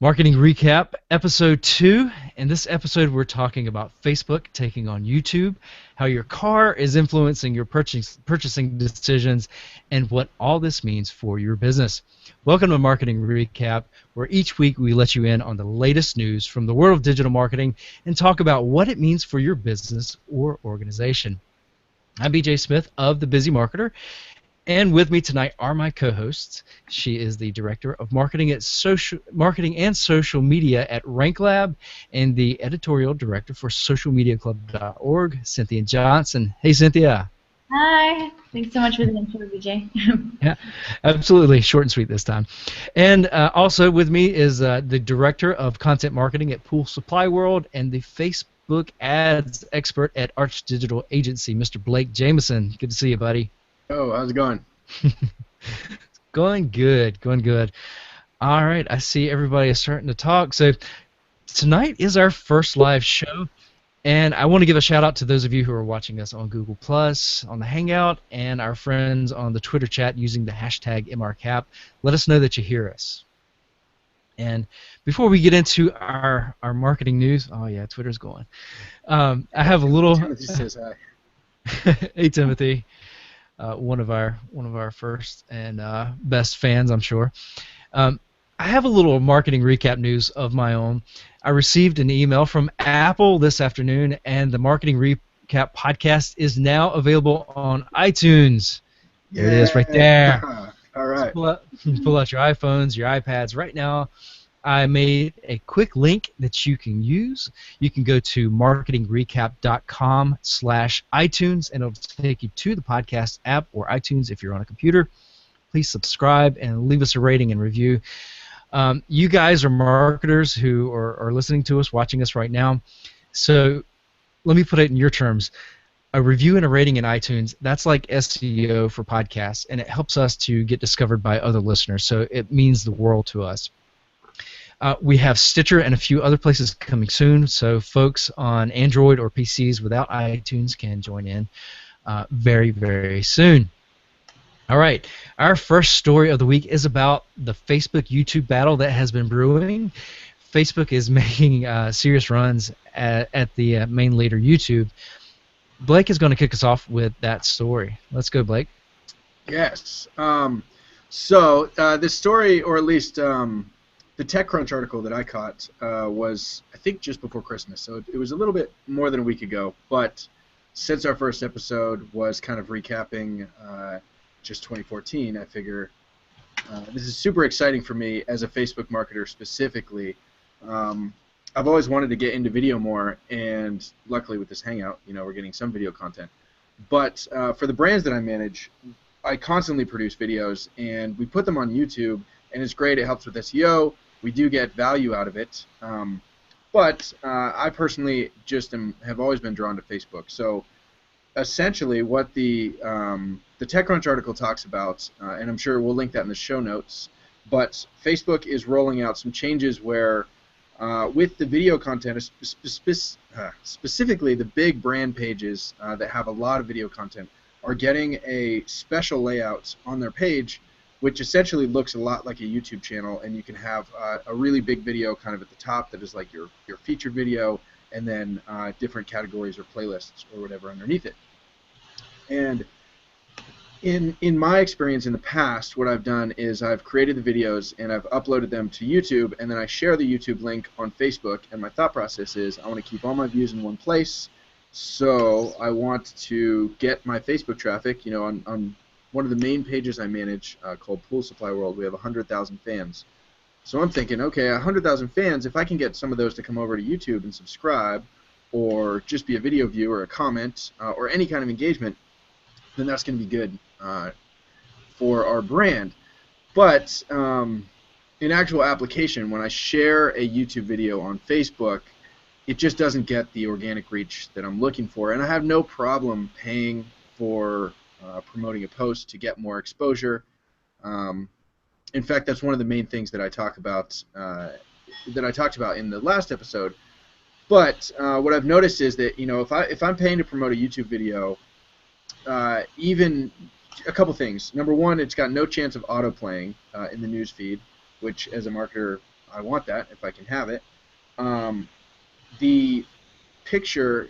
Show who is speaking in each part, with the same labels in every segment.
Speaker 1: Marketing Recap, Episode 2. In this episode, we're talking about Facebook taking on YouTube, how your car is influencing your purchasing decisions, and what all this means for your business. Welcome to Marketing Recap, where each week we let you in on the latest news from the world of digital marketing and talk about what it means for your business or organization. I'm BJ Smith of The Busy Marketer. And with me tonight are my co-hosts. She is the Director of Marketing and Social Media at RankLab and the Editorial Director for SocialMediaClub.org, Cynthia Johnson. Hey, Cynthia.
Speaker 2: Hi. Thanks so much for the intro, BJ.
Speaker 1: Yeah, absolutely. Short and sweet this time. And also with me is the Director of Content Marketing at Pool Supply World and the Facebook ads expert at Arch Digital Agency, Mr. Blake Jameson. Good to see you, buddy.
Speaker 3: Oh, how's it going?
Speaker 1: Going good, going good. All right, I see everybody is starting to talk. So tonight is our first live show, and I want to give a shout out to those of you who are watching us on Google+, on the Hangout, and our friends on the Twitter chat using the hashtag MRcap. Let us know that you hear us. And before we get into our marketing news, oh yeah, Twitter's going. I have a little.
Speaker 3: Timothy says
Speaker 1: hi. Hey, Timothy. One of our first and best fans, I'm sure. I have a little marketing recap news of my own. I received an email from Apple this afternoon, and the Marketing Recap podcast is now available on iTunes. There it is, right there.
Speaker 3: All right.
Speaker 1: Pull out your iPhones, your iPads. Right now, I made a quick link that you can use. You can go to marketingrecap.com/iTunes, and it'll take you to the podcast app or iTunes if you're on a computer. Please subscribe and leave us a rating and review. You guys are marketers who are listening to us, watching us right now. So let me put it in your terms. A review and a rating in iTunes, that's like SEO for podcasts, and it helps us to get discovered by other listeners. So it means the world to us. We have Stitcher and a few other places coming soon, so folks on Android or PCs without iTunes can join in very, very soon. All right, our first story of the week is about the Facebook-YouTube battle that has been brewing. Facebook is making serious runs at the main leader, YouTube. Blake is going to kick us off with that story. Let's go, Blake.
Speaker 3: Yes. So this story, or at least the TechCrunch article that I caught was, I think, just before Christmas. So it was a little bit more than a week ago. But since our first episode was kind of recapping just 2014, I figure this is super exciting for me as a Facebook marketer specifically. I've always wanted to get into video more, and luckily with this Hangout, we're getting some video content. But for the brands that I manage, I constantly produce videos, and we put them on YouTube, and it's great. It helps with SEO. We do get value out of it. But I personally just have always been drawn to Facebook. So essentially what the TechCrunch article talks about, and I'm sure we'll link that in the show notes, but Facebook is rolling out some changes where with the video content, specifically the big brand pages that have a lot of video content, are getting a special layout on their page which essentially looks a lot like a YouTube channel, and you can have a really big video kind of at the top that is like your featured video, and then different categories or playlists or whatever underneath it. And in my experience in the past, what I've done is I've created the videos and I've uploaded them to YouTube, and then I share the YouTube link on Facebook, and my thought process is I want to keep all my views in one place, so I want to get my Facebook traffic, on one of the main pages I manage called Pool Supply World. We have 100,000 fans. So I'm thinking, okay, 100,000 fans, if I can get some of those to come over to YouTube and subscribe, or just be a video view or a comment, or any kind of engagement, then that's going to be good for our brand. But in actual application, when I share a YouTube video on Facebook, it just doesn't get the organic reach that I'm looking for. And I have no problem paying for promoting a post to get more exposure. In fact, that's one of the main things that I talked about in the last episode. But what I've noticed is that if I'm paying to promote a YouTube video, even a couple things. Number one, it's got no chance of auto playing in the news feed, which as a marketer I want that if I can have it. The picture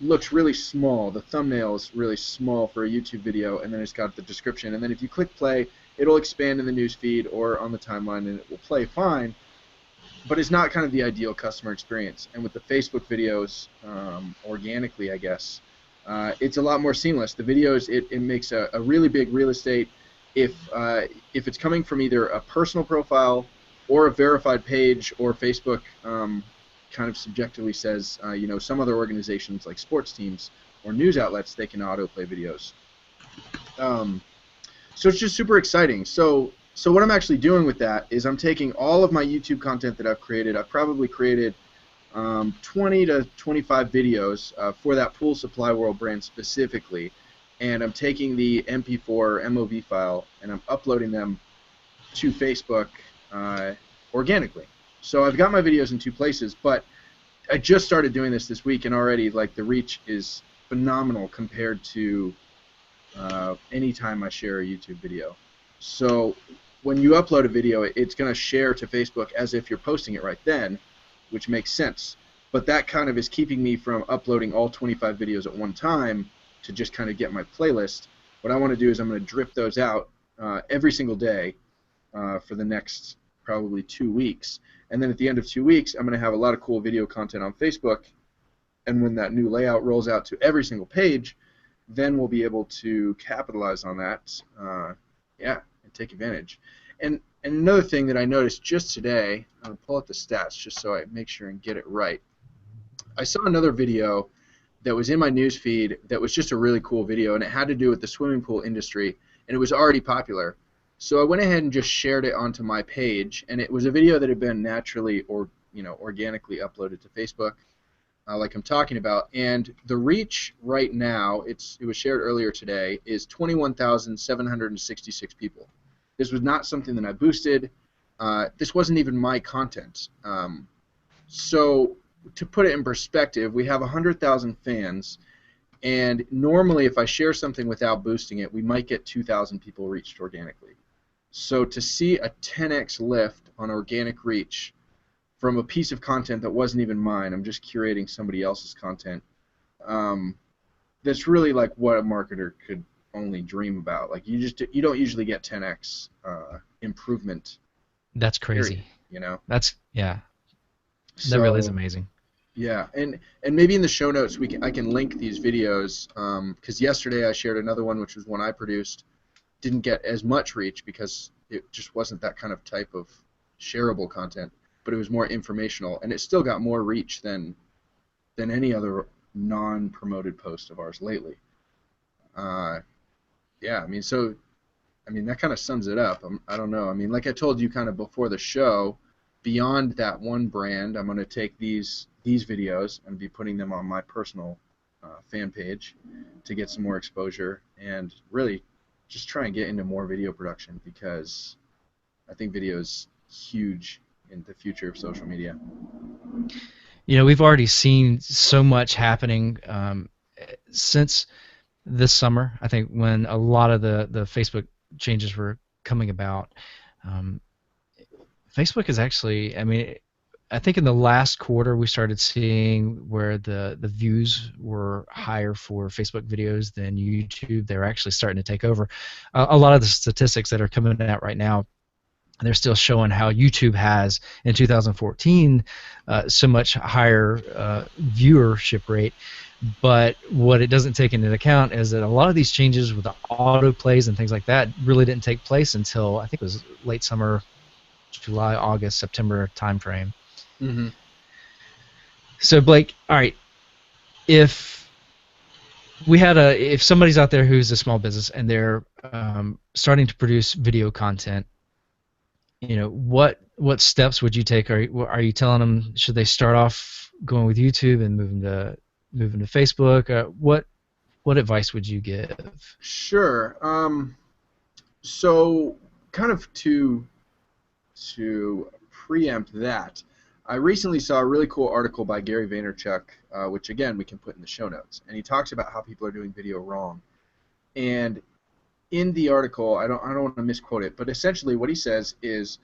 Speaker 3: looks really small. The thumbnail is really small for a YouTube video, and then it's got the description. And then if you click play, it'll expand in the news feed or on the timeline, and it will play fine. But it's not kind of the ideal customer experience. And with the Facebook videos, organically, I guess, it's a lot more seamless. The videos, it makes a really big real estate. If it's coming from either a personal profile or a verified page, or Facebook kind of subjectively says, you know, some other organizations like sports teams or news outlets, they can autoplay videos. So it's just super exciting. So what I'm actually doing with that is I'm taking all of my YouTube content that I've created. I've probably created 20 to 25 videos for that Pool Supply World brand specifically, and I'm taking the MP4 or MOV file and I'm uploading them to Facebook organically. So I've got my videos in two places, but I just started doing this week, and already like the reach is phenomenal compared to any time I share a YouTube video. So when you upload a video, it's going to share to Facebook as if you're posting it right then, which makes sense. But that kind of is keeping me from uploading all 25 videos at one time to just kind of get my playlist. What I want to do is I'm going to drip those out every single day for the next probably 2 weeks. And then at the end of 2 weeks, I'm going to have a lot of cool video content on Facebook. And when that new layout rolls out to every single page, then we'll be able to capitalize on that, and take advantage. And another thing that I noticed just today, I'm going to pull up the stats just so I make sure and get it right. I saw another video that was in my news feed that was just a really cool video, and it had to do with the swimming pool industry, and it was already popular. So I went ahead and just shared it onto my page, and it was a video that had been naturally or organically uploaded to Facebook, like I'm talking about. And the reach right now, it was shared earlier today, is 21,766 people. This was not something that I boosted. This wasn't even my content. So to put it in perspective, we have 100,000 fans, and normally if I share something without boosting it, we might get 2,000 people reached organically. So to see a 10x lift on organic reach from a piece of content that wasn't even mine, I'm just curating somebody else's content, that's really like what a marketer could only dream about. Like you don't usually get 10x improvement.
Speaker 1: That's crazy.
Speaker 3: Period, you know?
Speaker 1: That's, yeah. That
Speaker 3: So,
Speaker 1: really is amazing.
Speaker 3: Yeah, and maybe in the show notes I can link these videos, because yesterday I shared another one, which was one I produced. Didn't get as much reach because it just wasn't that kind of type of shareable content, but it was more informational, and it still got more reach than any other non-promoted post of ours lately. Yeah, I mean, that kind of sums it up. I don't know. I mean, like I told you kind of before the show, beyond that one brand, I'm going to take these videos and be putting them on my personal fan page to get some more exposure, and really just try and get into more video production, because I think video is huge in the future of social media.
Speaker 1: You know, we've already seen so much happening since this summer. I think when a lot of the Facebook changes were coming about, Facebook is actually, I mean, I think in the last quarter we started seeing where the views were higher for Facebook videos than YouTube. They're actually starting to take over. A lot of the statistics that are coming out right now, they're still showing how YouTube has in 2014 so much higher viewership rate. But what it doesn't take into account is that a lot of these changes with the auto plays and things like that really didn't take place until I think it was late summer, July, August, September timeframe.
Speaker 3: Mm-hmm.
Speaker 1: So Blake, all right, if somebody's out there who's a small business and they're starting to produce video content, you know, what steps would you take? Are you telling them, should they start off going with YouTube and moving to Facebook? What advice would you give?
Speaker 3: Sure. So kind of to preempt that, I recently saw a really cool article by Gary Vaynerchuk, which again we can put in the show notes, and he talks about how people are doing video wrong. And in the article, I don't want to misquote it, but essentially what he says is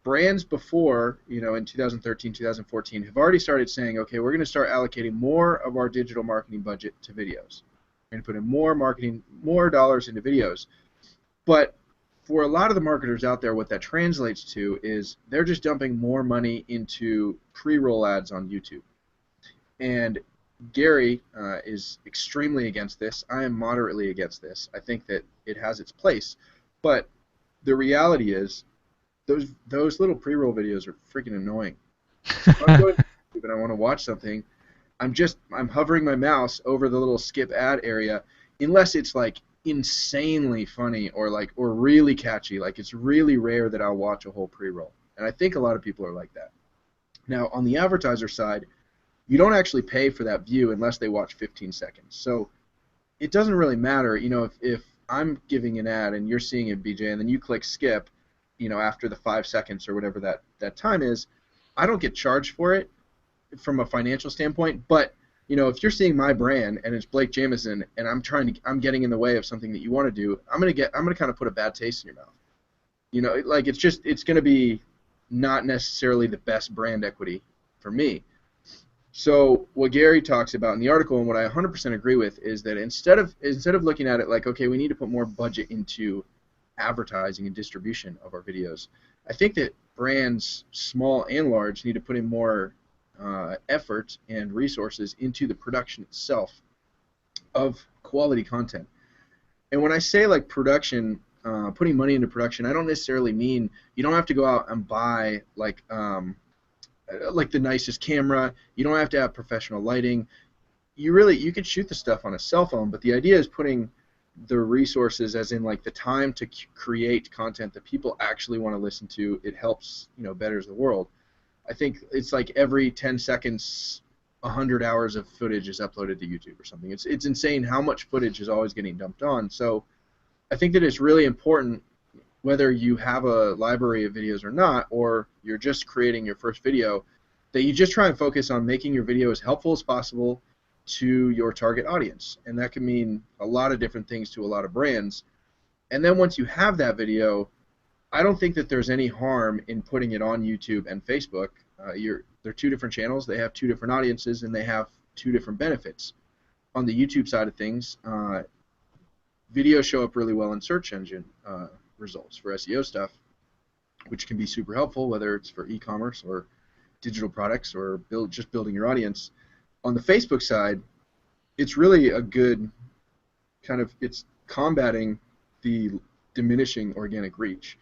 Speaker 3: brands before, in 2013, 2014, have already started saying, okay, we're going to start allocating more of our digital marketing budget to videos. We're going to put in more dollars into videos. But for a lot of the marketers out there, what that translates to is they're just dumping more money into pre-roll ads on YouTube. And Gary is extremely against this. I am moderately against this. I think that it has its place. But the reality is those little pre-roll videos are freaking annoying. If I'm going to YouTube and I want to watch something, I'm hovering my mouse over the little skip ad area, unless it's like insanely funny or really catchy. Like, it's really rare that I'll watch a whole pre-roll. And I think a lot of people are like that. Now, on the advertiser side, you don't actually pay for that view unless they watch 15 seconds. So it doesn't really matter, if I'm giving an ad and you're seeing it, BJ, and then you click skip, after the 5 seconds or whatever that time is, I don't get charged for it from a financial standpoint. But if you're seeing my brand and it's Blake Jamieson and I'm getting in the way of something that you want to do, I'm gonna kind of put a bad taste in your mouth. It's gonna be not necessarily the best brand equity for me. So what Gary talks about in the article, and what I 100% agree with, is that instead of looking at it like, okay, we need to put more budget into advertising and distribution of our videos, I think that brands, small and large, need to put in more effort and resources into the production itself of quality content. And when I say like production, putting money into production, I don't necessarily mean you don't have to go out and buy like the nicest camera. You don't have to have professional lighting. You could shoot the stuff on a cell phone, but the idea is putting the resources, as in like the time to create content that people actually want to listen to. It helps, betters the world. I think it's like every 10 seconds, 100 hours of footage is uploaded to YouTube or something. It's insane how much footage is always getting dumped on. So I think that it's really important, whether you have a library of videos or not, or you're just creating your first video, that you just try and focus on making your video as helpful as possible to your target audience. And that can mean a lot of different things to a lot of brands. And then once you have that video, I don't think that there's any harm in putting it on YouTube and Facebook. They're two different channels. They have two different audiences, and they have two different benefits. On the YouTube side of things, videos show up really well in search engine results for SEO stuff, which can be super helpful, whether it's for e-commerce or digital products or just building your audience. On the Facebook side, it's really a good it's combating the diminishing organic reach.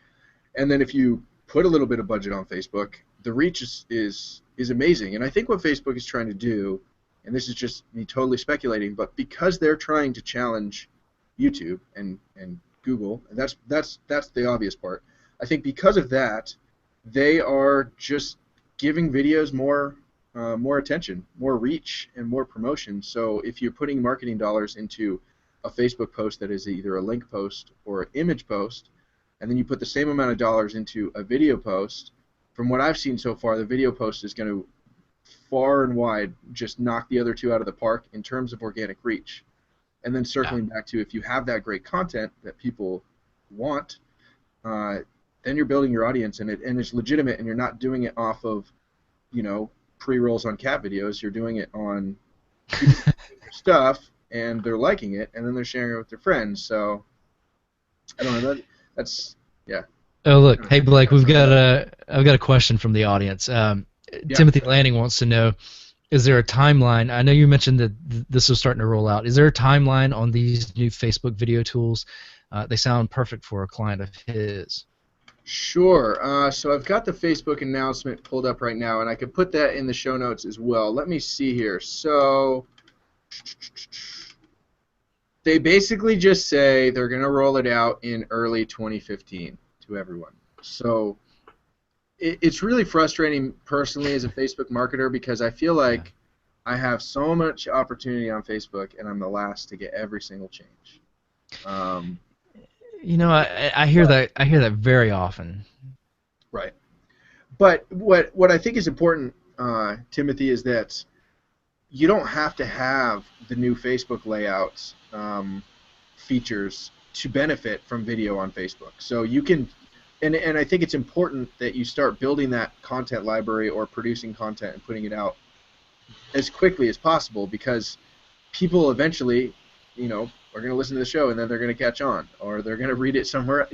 Speaker 3: And then if you put a little bit of budget on Facebook, the reach is amazing. And I think what Facebook is trying to do, and this is just me totally speculating, but because they're trying to challenge YouTube and Google, and that's the obvious part. I think because of that, they are just giving videos more attention, more reach, and more promotion. So if you're putting marketing dollars into a Facebook post that is either a link post or an image post, and then you put the same amount of dollars into a video post, from what I've seen so far, the video post is going to far and wide just knock the other two out of the park in terms of organic reach. And then circling back to, if you have that great content that people want, then you're building your audience, and it's legitimate, and you're not doing it off of, pre-rolls on cat videos. You're doing it on stuff, and they're liking it, and then they're sharing it with their friends. So I don't know. That's yeah.
Speaker 1: Oh look, hey Blake, I've got a question from the audience. Timothy Lanning wants to know: is there a timeline? I know you mentioned that this is starting to roll out. Is there a timeline on these new Facebook video tools? They sound perfect for a client of his.
Speaker 3: Sure. So I've got the Facebook announcement pulled up right now, and I could put that in the show notes as well. Let me see here. So they basically just say they're going to roll it out in early 2015 to everyone. So it's really frustrating personally as a Facebook marketer, because I feel like I have so much opportunity on Facebook, and I'm the last to get every single change.
Speaker 1: I hear that very often.
Speaker 3: Right. But what I think is important, Timothy, is that you don't have to have the new Facebook layouts features to benefit from video on Facebook. So you can and I think it's important that you start building that content library or producing content and putting it out as quickly as possible, because people eventually, are going to listen to the show and then they're going to catch on, or they're going to read it somewhere.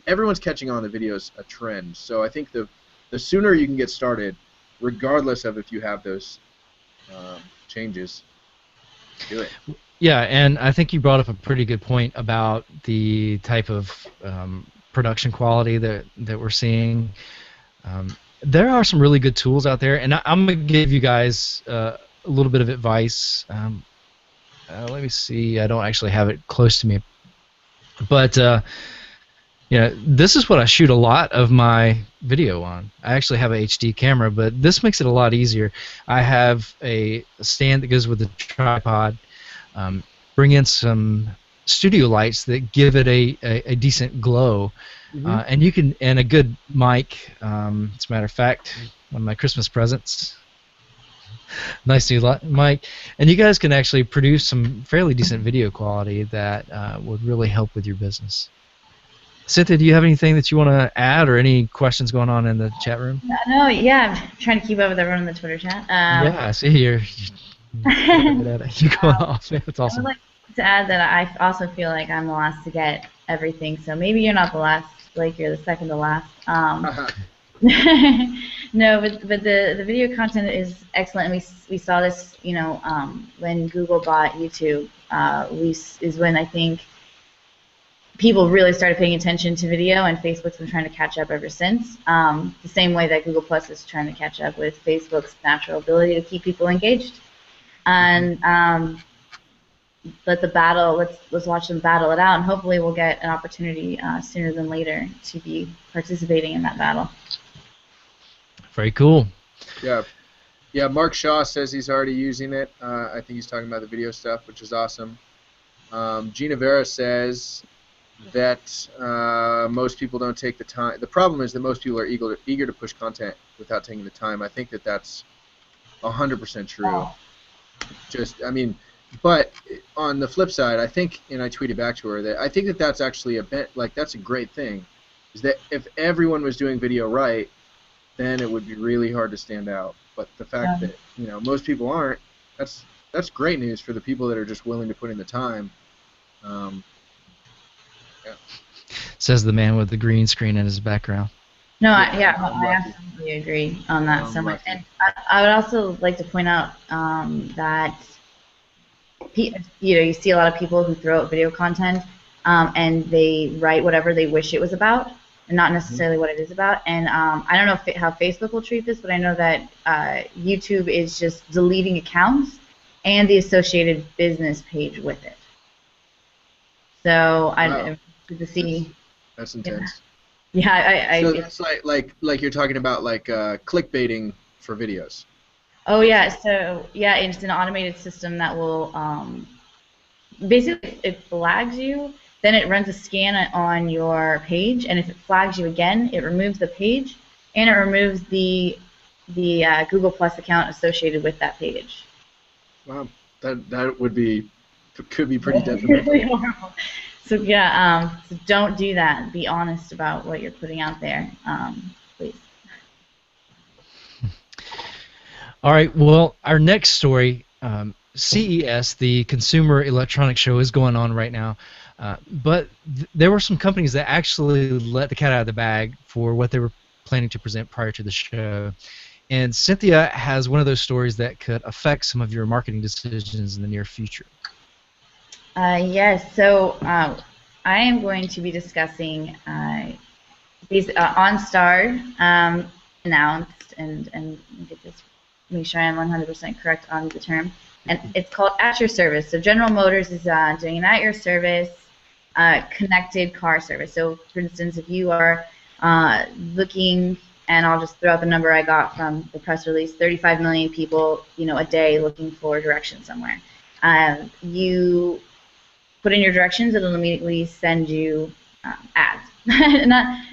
Speaker 3: Everyone's catching on. The video's a trend. So I think the sooner you can get started, regardless of if you have those changes, do it.
Speaker 1: Yeah, and I think you brought up a pretty good point about the type of production quality that we're seeing. There are some really good tools out there, and I'm going to give you guys a little bit of advice. Let me see. I don't actually have it close to me, but this is what I shoot a lot of my video on. I actually have a HD camera, but this makes it a lot easier. I have a stand that goes with the tripod. Bring in some studio lights that give it a decent glow, and a good mic. As a matter of fact, one of my Christmas presents. Nice new mic, and you guys can actually produce some fairly decent video quality that would really help with your business. Cynthia, do you have anything that you want to add, or any questions going on in the chat room?
Speaker 2: No, yeah, I'm trying to keep up with everyone in the Twitter chat.
Speaker 1: Yeah, I see you're going off. That's awesome.
Speaker 2: I would like to add that I also feel like I'm the last to get everything, so maybe you're not the last, like you're the second to last. No, but the video content is excellent, and we saw this, when Google bought YouTube, is when I think people really started paying attention to video, and Facebook's been trying to catch up ever since. The same way that Google Plus is trying to catch up with Facebook's natural ability to keep people engaged. And let's watch them battle it out, and hopefully we'll get an opportunity sooner than later to be participating in that battle.
Speaker 1: Very cool.
Speaker 3: Yeah. Mark Shaw says he's already using it. I think he's talking about the video stuff, which is awesome. Gina Vera says that most people don't take the time. The problem is that most people are eager to push content without taking the time. I think that that's 100% true. But on the flip side, I think, and I tweeted back to her, that I think that that's actually that's a great thing, is that if everyone was doing video right, then it would be really hard to stand out. But the fact that most people aren't, that's great news for the people that are just willing to put in the time.
Speaker 1: Says the man with the green screen in his background.
Speaker 2: No, I absolutely agree on that so much. And I would also like to point out that you see a lot of people who throw out video content and they write whatever they wish it was about, and not necessarily what it is about. And I don't know how Facebook will treat this, but I know that YouTube is just deleting accounts and the associated business page with it. So I'm to see.
Speaker 3: That's intense.
Speaker 2: Yeah,
Speaker 3: so it's like you're talking about clickbaiting for videos.
Speaker 2: Oh yeah, so yeah, it's an automated system that will basically, it flags you, then it runs a scan on your page, and if it flags you again, it removes the page, and it removes the Google Plus account associated with that page.
Speaker 3: Wow, that could be pretty detrimental.
Speaker 2: So yeah, so don't do that. Be honest about what you're putting out there, please.
Speaker 1: All right. Well, our next story, CES, the Consumer Electronics Show, is going on right now, but there were some companies that actually let the cat out of the bag for what they were planning to present prior to the show. And Cynthia has one of those stories that could affect some of your marketing decisions in the near future.
Speaker 2: Yes, so I am going to be discussing OnStar announced, and get this, make sure I'm 100% correct on the term, and it's called At Your Service. So General Motors is doing an At Your Service connected car service. So for instance, if you are looking, and I'll just throw out the number I got from the press release, 35 million people, a day looking for directions somewhere. You put in your directions, it'll immediately send you ads.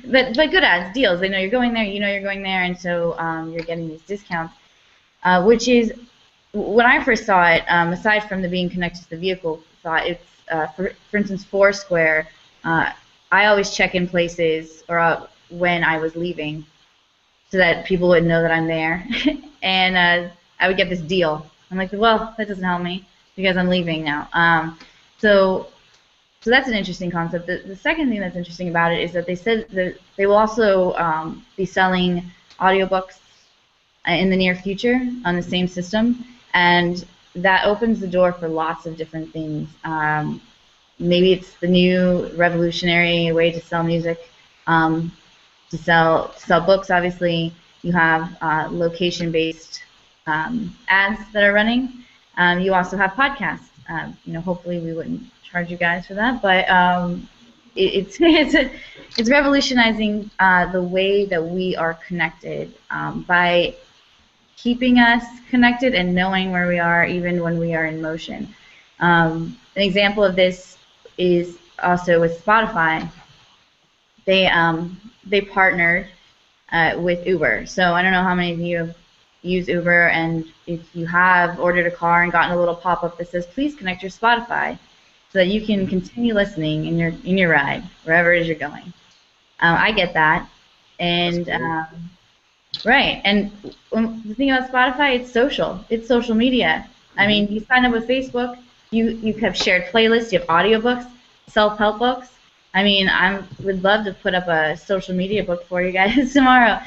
Speaker 2: but good ads, deals. They know you're going there, you know you're going there, and so you're getting these discounts, which is, when I first saw it, aside from the being connected to the vehicle thought, it's, for instance, Foursquare, I always check in places, or when I was leaving, so that people would know that I'm there, and I would get this deal. I'm like, well, that doesn't help me because I'm leaving now. So that's an interesting concept. The second thing that's interesting about it is that they said that they will also be selling audiobooks in the near future on the same system, and that opens the door for lots of different things. Maybe it's the new revolutionary way to sell music, to sell books. Obviously, you have location-based ads that are running. You also have podcasts. Hopefully we wouldn't charge you guys for that, but it's revolutionizing the way that we are connected by keeping us connected and knowing where we are even when we are in motion. An example of this is also with Spotify. They partnered with Uber. So I don't know how many of you have used Uber, and if you have ordered a car and gotten a little pop-up that says, please connect your Spotify so that you can continue listening in your ride, wherever it is you're going. I get that. And right. And the thing about Spotify, it's social. It's social media. I mean, you sign up with Facebook, you have shared playlists, you have audiobooks, self-help books. I mean, I would love to put up a social media book for you guys tomorrow.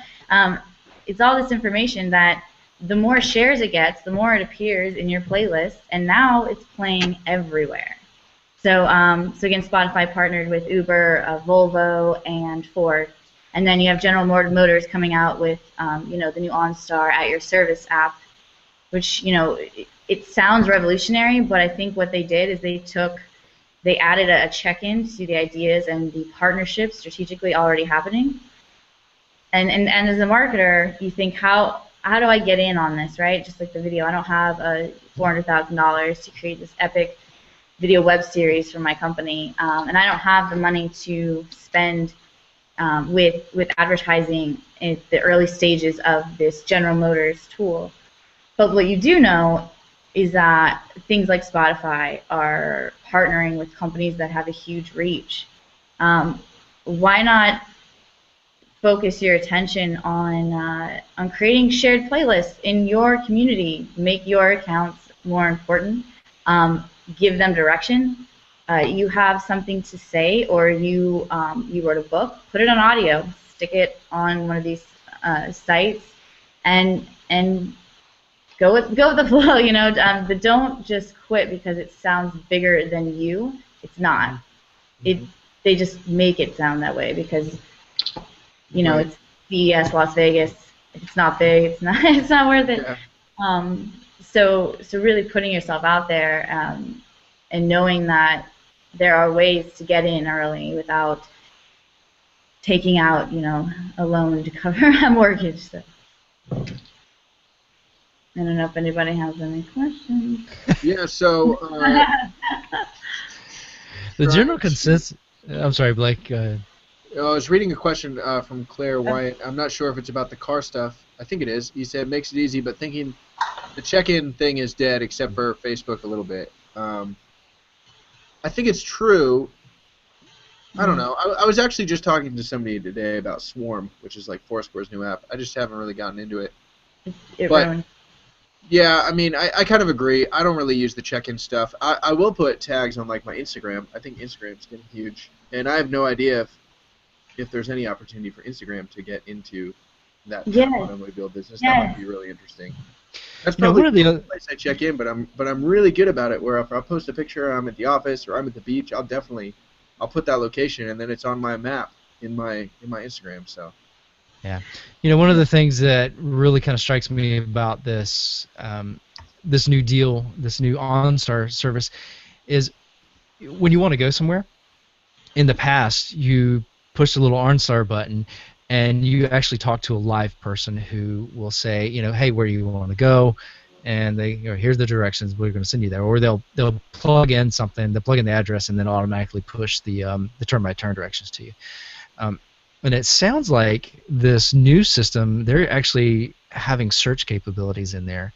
Speaker 2: It's all this information that the more shares it gets, the more it appears in your playlist, and now it's playing everywhere. So again, Spotify partnered with Uber, Volvo, and Ford. And then you have General Motors coming out with, the new OnStar AtYourService app, which, it sounds revolutionary, but I think what they did is they added a check-in to the ideas and the partnerships strategically already happening. And as a marketer, you think, how do I get in on this, right? Just like the video, I don't have $400,000 to create this epic video web series for my company, and I don't have the money to spend with advertising in the early stages of this General Motors tool. But what you do know is that things like Spotify are partnering with companies that have a huge reach. Why not focus your attention on creating shared playlists in your community? Make your accounts more important. Give them direction. You have something to say, or you wrote a book, put it on audio, stick it on one of these sites, and go with the flow. But don't just quit because it sounds bigger than you. It's not. They just make it sound that way because it's CES Las Vegas. If it's not big, it's not worth it. Yeah. So really putting yourself out there and knowing that there are ways to get in early without taking out, a loan to cover a mortgage. So I don't know if anybody has any questions.
Speaker 3: Yeah. So
Speaker 1: the general consensus. I'm sorry, Blake.
Speaker 3: I was reading a question from Claire Wyatt. I'm not sure if it's about the car stuff. I think it is. He said, makes it easy, but thinking the check-in thing is dead except for Facebook a little bit. I think it's true. I don't know. I was actually just talking to somebody today about Swarm, which is like Foursquare's new app. I just haven't really gotten into it. But yeah, I mean, I kind of agree. I don't really use the check-in stuff. I will put tags on like my Instagram. I think Instagram's getting huge, and I have no idea if there's any opportunity for Instagram to get into that automobile business. That might be really interesting. That's probably the place I check in, but I'm really good about it. Where if I post a picture, I'm at the office or I'm at the beach, I'll put that location, and then it's on my map in my Instagram. So.
Speaker 1: Yeah, one of the things that really kind of strikes me about this this new deal, this new OnStar service, is when you want to go somewhere. In the past, you push the little OnStar button, and you actually talk to a live person who will say, hey, where do you want to go? And they, here's the directions. We're going to send you there. Or they'll plug in something. They'll plug in the address and then automatically push the turn-by-turn directions to you. And it sounds like this new system, they're actually having search capabilities in there.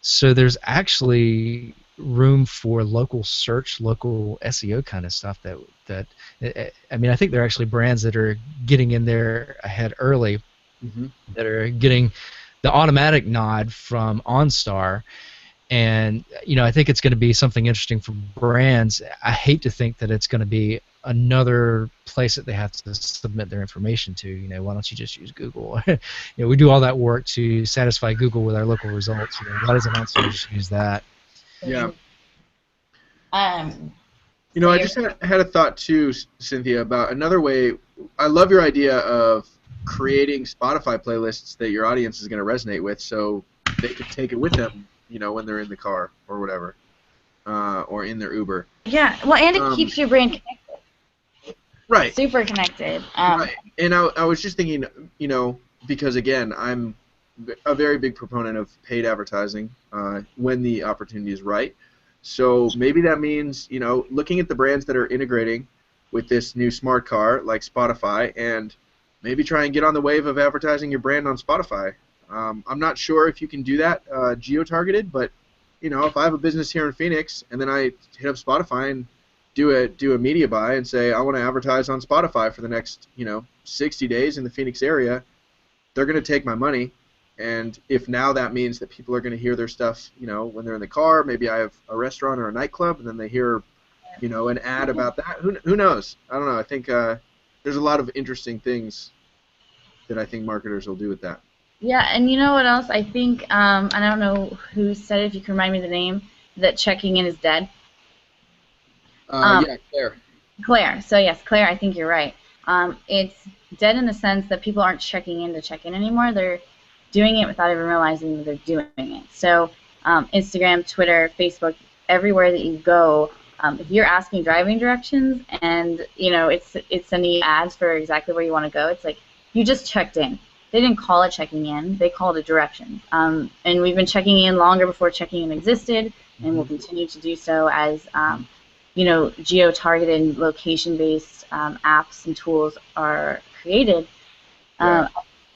Speaker 1: So there's actually room for local search, local SEO kind of stuff that that I mean, I think there are actually brands that are getting in there ahead early, that are getting the automatic nod from OnStar. And I think it's going to be something interesting for brands. I hate to think that it's going to be another place that they have to submit their information to. Why don't you just use Google? We do all that work to satisfy Google with our local results. Why doesn't OnStar just use that?
Speaker 3: Yeah.
Speaker 2: So
Speaker 3: I just had a thought too, Cynthia, about another way. I love your idea of creating Spotify playlists that your audience is going to resonate with, so they can take it with them, when they're in the car or whatever, or in their Uber.
Speaker 2: Yeah, well, and it keeps your brand connected.
Speaker 3: Right.
Speaker 2: Super connected.
Speaker 3: Right. And I was just thinking, because again, I'm a very big proponent of paid advertising when the opportunity is right. So maybe that means, looking at the brands that are integrating with this new smart car like Spotify, and maybe try and get on the wave of advertising your brand on Spotify. I'm not sure if you can do that geo-targeted, but if I have a business here in Phoenix and then I hit up Spotify and do a media buy and say I want to advertise on Spotify for the next 60 days in the Phoenix area, they're going to take my money. And if now that means that people are going to hear their stuff, when they're in the car, maybe I have a restaurant or a nightclub, and then they hear, an ad about that. Who knows? I don't know. I think there's a lot of interesting things that I think marketers will do with that.
Speaker 2: Yeah, and you know what else? I think, I don't know who said it, if you can remind me the name, that checking in is dead.
Speaker 3: Yeah, Claire.
Speaker 2: Claire. So yes, Claire, I think you're right. It's dead in the sense that people aren't checking in to check in anymore. They're doing it without even realizing that they're doing it. So Instagram, Twitter, Facebook, everywhere that you go, if you're asking driving directions and it's sending you ads for exactly where you want to go, it's like you just checked in. They didn't call it checking in; they called it directions. And we've been checking in longer before checking in existed, and we'll continue to do so as geo-targeted, location-based apps and tools are created.
Speaker 3: Yeah.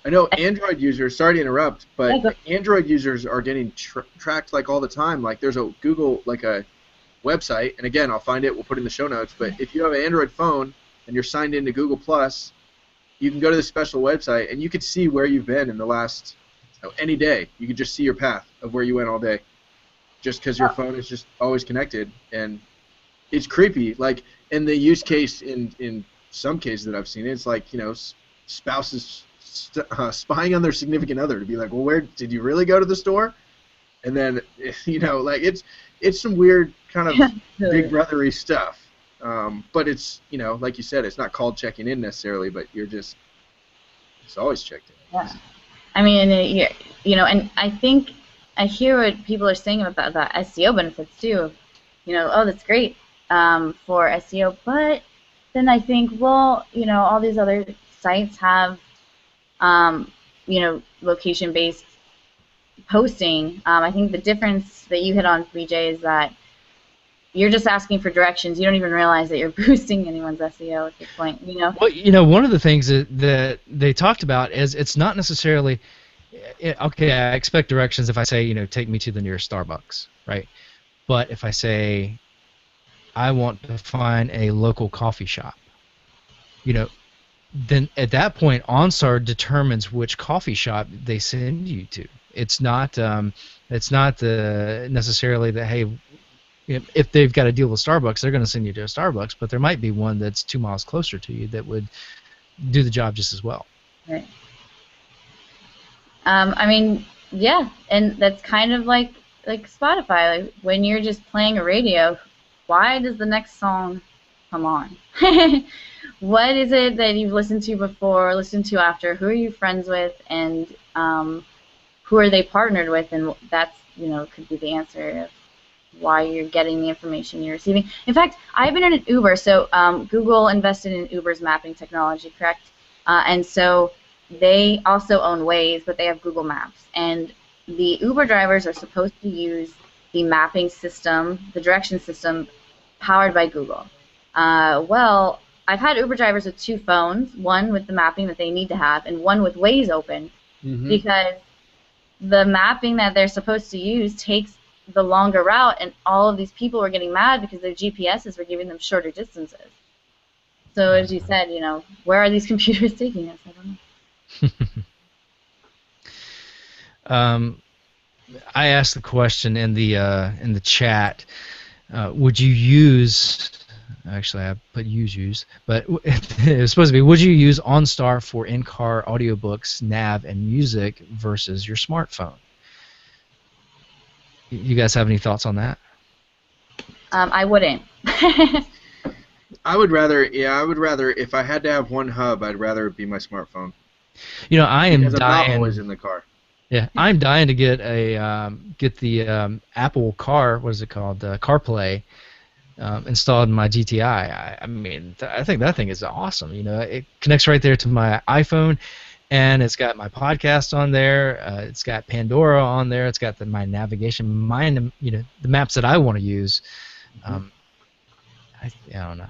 Speaker 3: I know Android users, sorry to interrupt, but Android users are getting tracked like all the time. Like there's a Google, like a website, and again, I'll find it, we'll put it in the show notes, but if you have an Android phone and you're signed into Google+, you can go to this special website and you can see where you've been in the last, any day. You can just see your path of where you went all day just because your phone is just always connected, and it's creepy. Like in the use case in some cases that I've seen, it's like, spouses spying on their significant other to be like, well, where did you really go to the store? And then, like it's some weird kind of big brothery stuff. But it's, like you said, it's not called checking in necessarily, but it's always checked in.
Speaker 2: Yeah. I mean, and I think I hear what people are saying about the SEO benefits too. Oh, that's great for SEO, but then I think, well, all these other sites have location-based posting. I think the difference that you hit on, BJ, is that you're just asking for directions. You don't even realize that you're boosting anyone's SEO at this point.
Speaker 1: Well, one of the things that they talked about is it's not necessarily okay. I expect directions if I say take me to the nearest Starbucks, right? But if I say I want to find a local coffee shop, then at that point, OnStar determines which coffee shop they send you to. It's not necessarily that, hey, if they've got a deal with Starbucks, they're going to send you to a Starbucks, but there might be one that's 2 miles closer to you that would do the job just as well.
Speaker 2: Right. I mean, yeah, and that's kind of like Spotify. Like when you're just playing a radio, why does the next song come on? What is it that you've listened to before, listened to after? Who are you friends with, and who are they partnered with? And that's could be the answer of why you're getting the information you're receiving. In fact, I've been in an Uber, so Google invested in Uber's mapping technology, correct? And so they also own Waze, but they have Google Maps. And the Uber drivers are supposed to use the mapping system, the direction system, powered by Google. Well, I've had Uber drivers with 2 phones, one with the mapping that they need to have, and one with Waze open, because the mapping that they're supposed to use takes the longer route, and all of these people were getting mad because their GPSs were giving them shorter distances. So as you said, where are these computers taking us? I don't know.
Speaker 1: I asked the question in the chat. Would you use? Actually, I put use, but it was supposed to be. Would you use OnStar for in-car audiobooks, nav, and music versus your smartphone? You guys have any thoughts on that?
Speaker 2: I wouldn't.
Speaker 3: I would rather, if I had to have one hub, I'd rather it be my smartphone.
Speaker 1: I am
Speaker 3: because I'm
Speaker 1: dying.
Speaker 3: not always in the car.
Speaker 1: Yeah, I'm dying to get the Apple Car. What is it called? CarPlay installed in my GTI. I mean, I think that thing is awesome. It connects right there to my iPhone, and it's got my podcast on there. It's got Pandora on there. It's got my navigation, the maps that I want to use. I don't know.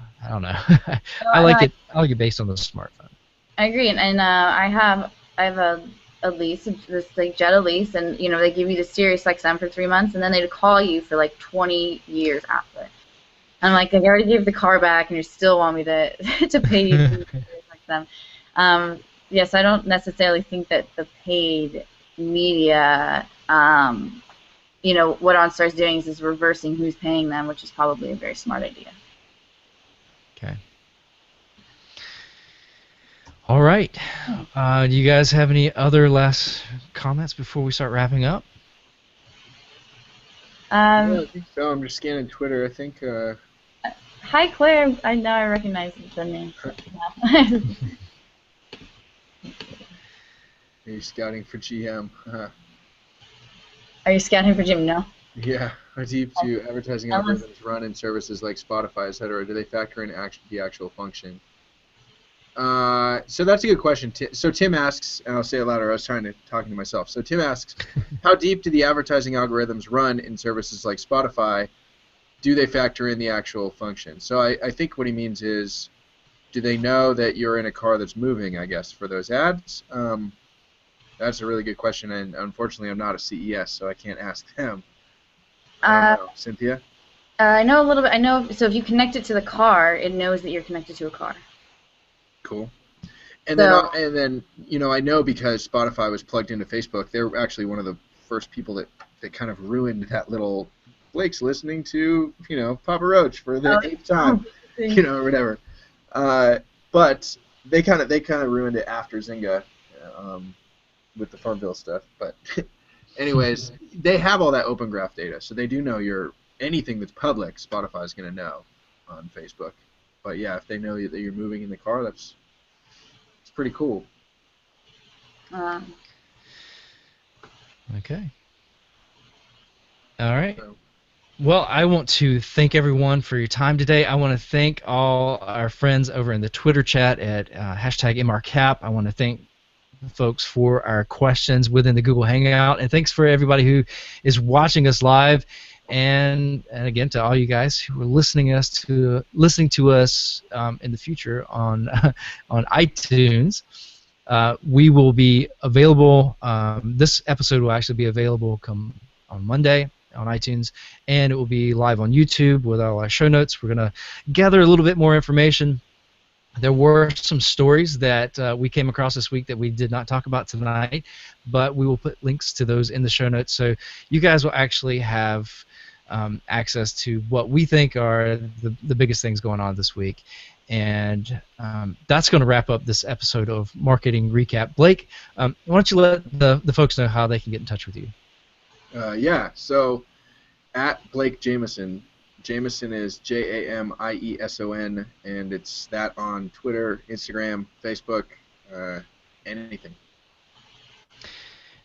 Speaker 1: I like it. I like it based on the smartphone.
Speaker 2: I agree, and I have a lease, this like Jetta lease, and they give you the Sirius XM for 3 months, and then they'd call you for like 20 years after. I'm like, I already gave the car back, and you still want me to pay you for Sirius XM. Yes, I don't necessarily think that the paid media, what OnStar's doing is reversing who's paying them, which is probably a very smart idea.
Speaker 1: Okay. All right. Do you guys have any other last comments before we start wrapping up?
Speaker 3: Yeah, I think so. I'm just scanning Twitter. I think.
Speaker 2: Hi, Claire. I know I recognize the name.
Speaker 3: Are you scouting for GM?
Speaker 2: Are you scouting for GM? No.
Speaker 3: Yeah. How deep do advertising algorithms run in services like Spotify, etc.? Do they factor in the actual function? So that's a good question. So Tim asks, and I'll say it louder. I was talking to myself. So Tim asks, how deep do the advertising algorithms run in services like Spotify? Do they factor in the actual function? So I think what he means is, do they know that you're in a car that's moving, I guess, for those ads? That's a really good question, and unfortunately I'm not a CES, so I can't ask them. I don't know. Cynthia?
Speaker 2: I know a little bit. I know, so if you connect it to the car, it knows that you're connected to a car.
Speaker 3: Cool. And then I know because Spotify was plugged into Facebook, they were actually one of the first people that kind of ruined that little Blake's listening to, Papa Roach for the 8th time, or whatever. But they kind of ruined it after Zynga with the Farmville stuff. But anyways, they have all that Open Graph data, so they do know anything that's public, Spotify is going to know on Facebook. But yeah, if they know that you're moving in the car, it's pretty cool.
Speaker 1: Okay. All right. Well, I want to thank everyone for your time today. I want to thank all our friends over in the Twitter chat at hashtag MRcap. I want to thank folks for our questions within the Google Hangout, and thanks for everybody who is watching us live, and again to all you guys who are listening to us in the future on on iTunes. We will be available. This episode will actually be available on Monday on iTunes, and it will be live on YouTube with all our show notes. We're going to gather a little bit more information. There were some stories that we came across this week that we did not talk about tonight, but we will put links to those in the show notes, so you guys will actually have access to what we think are the biggest things going on this week. And that's going to wrap up this episode of Marketing Recap. Blake, why don't you let the folks know how they can get in touch with you?
Speaker 3: Yeah, so at Blake Jameson. Jameson is Jamieson, and it's that on Twitter, Instagram, Facebook, anything.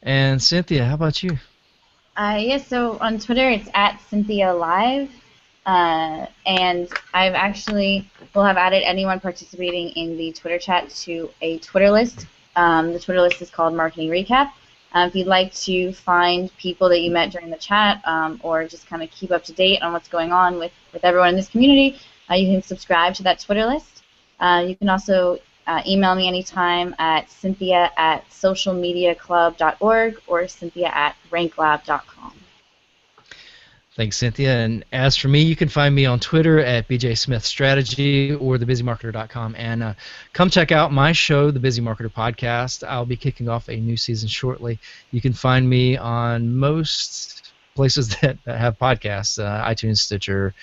Speaker 1: And Cynthia, how about you?
Speaker 2: Yes, so on Twitter it's at Cynthia Live, and I've actually will have added anyone participating in the Twitter chat to a Twitter list. The Twitter list is called Marketing Recap. If you'd like to find people that you met during the chat, or just kind of keep up to date on what's going on with everyone in this community, you can subscribe to that Twitter list. You can also email me anytime at cynthia@socialmediaclub.org or cynthia@ranklab.com.
Speaker 1: Thanks, Cynthia. And as for me, you can find me on Twitter at bjsmithstrategy or thebusymarketer.com. And come check out my show, The Busy Marketer Podcast. I'll be kicking off a new season shortly. You can find me on most places that have podcasts, iTunes, Stitcher,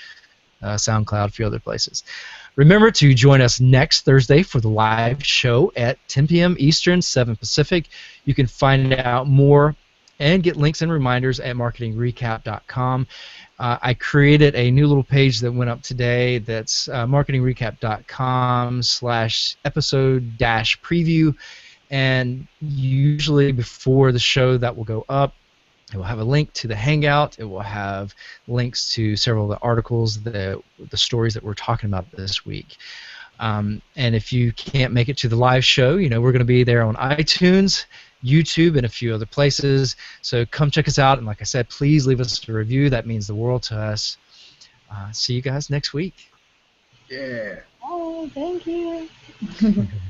Speaker 1: SoundCloud, a few other places. Remember to join us next Thursday for the live show at 10 p.m. Eastern, 7 Pacific. You can find out more and get links and reminders at marketingrecap.com. I created a new little page that went up today that's marketingrecap.com/episode-preview, and usually before the show that will go up, it will have a link to the Hangout. It will have links to several of the articles, the stories that we're talking about this week. And if you can't make it to the live show, we're going to be there on iTunes, YouTube, and a few other places. So come check us out. And like I said, please leave us a review. That means the world to us. See you guys next week.
Speaker 3: Yeah.
Speaker 2: Oh, thank you.